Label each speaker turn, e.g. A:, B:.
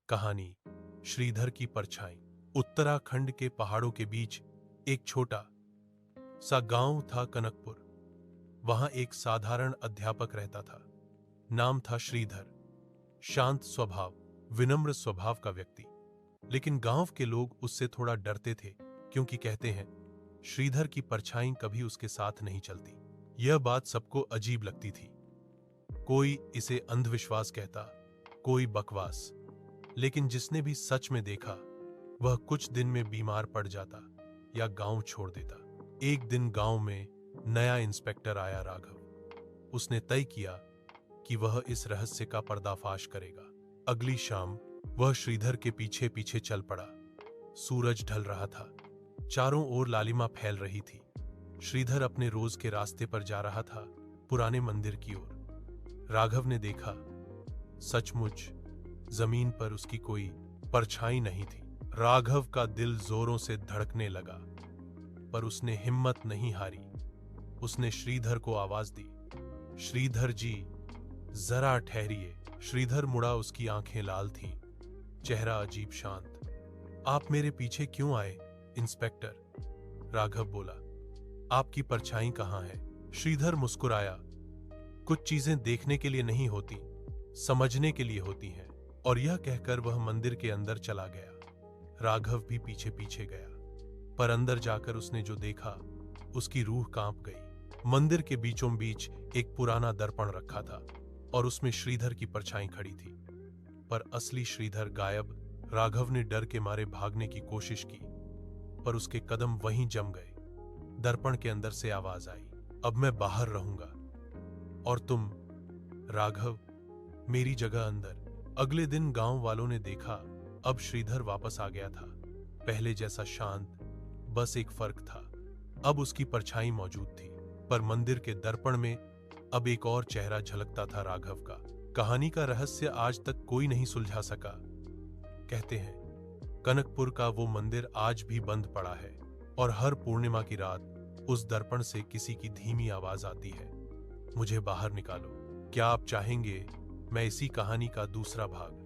A: कहानी श्रीधर की परछाई। उत्तराखंड के पहाड़ों के बीच एक छोटा सा गांव था कनकपुर। वहां एक साधारण अध्यापक रहता था। नाम था श्रीधर। शांत स्वभाव, विनम्र स्वभाव का व्यक्ति। लेकिन गांव के लोग उससे थोड़ा डरते थे, क्योंकि कहते हैं श्रीधर की परछाई कभी उसके साथ नहीं चलती। यह बात सबको अजीब लगती थी। कोई इसे अंधविश्वास कहता, कोई बकवास। लेकिन जिसने भी सच में देखा, वह कुछ दिन में बीमार पड़ जाता या गांव छोड़ देता। एक दिन गांव में नया इंस्पेक्टर आया, राघव। उसने तय किया कि वह इस रहस्य का पर्दाफाश करेगा। अगली शाम वह श्रीधर के पीछे पीछे चल पड़ा। सूरज ढल रहा था, चारों ओर लालिमा फैल रही थी। श्रीधर अपने रोज के रास्ते पर जा रहा था, पुराने मंदिर की ओर। राघव ने देखा, सचमुच जमीन पर उसकी कोई परछाई नहीं थी। राघव का दिल जोरों से धड़कने लगा, पर उसने हिम्मत नहीं हारी। उसने श्रीधर को आवाज दी, श्रीधर जी, जरा ठहरिए। श्रीधर मुड़ा, उसकी आंखें लाल थीं, चेहरा अजीब शांत। आप मेरे पीछे क्यों आए, इंस्पेक्टर? राघव बोला। आपकी परछाई कहां है? श्रीधर मुस्कुराया। कुछ चीजें देखने के लिए नहीं होती, समझने के लिए होती हैं। और यह कहकर वह मंदिर के अंदर चला गया। राघव भी पीछे पीछे गया, पर अंदर जाकर उसने जो देखा, उसकी रूह कांप गई। मंदिर के बीचों बीच एक पुराना दर्पण रखा था और उसमें श्रीधर की परछाई खड़ी थी, पर असली श्रीधर गायब। राघव ने डर के मारे भागने की कोशिश की, पर उसके कदम वहीं जम गए। दर्पण के अंदर से आवाज आई, अब मैं बाहर रहूंगा और तुम, राघव, मेरी जगह अंदर। अगले दिन गांव वालों ने देखा, अब श्रीधर वापस आ गया था, पहले जैसा शांत। बस एक फर्क था, अब उसकी परछाई मौजूद थी, पर मंदिर के दर्पण में अब एक और चेहरा झलकता था, राघव का। कहानी का रहस्य आज तक कोई नहीं सुलझा सका। कहते हैं कनकपुर का वो मंदिर आज भी बंद पड़ा है, और हर पूर्णिमा की रात उस दर्पण से किसी की धीमी आवाज आती है, मुझे बाहर निकालो। क्या आप चाहेंगे मैं इसी कहानी का दूसरा भाग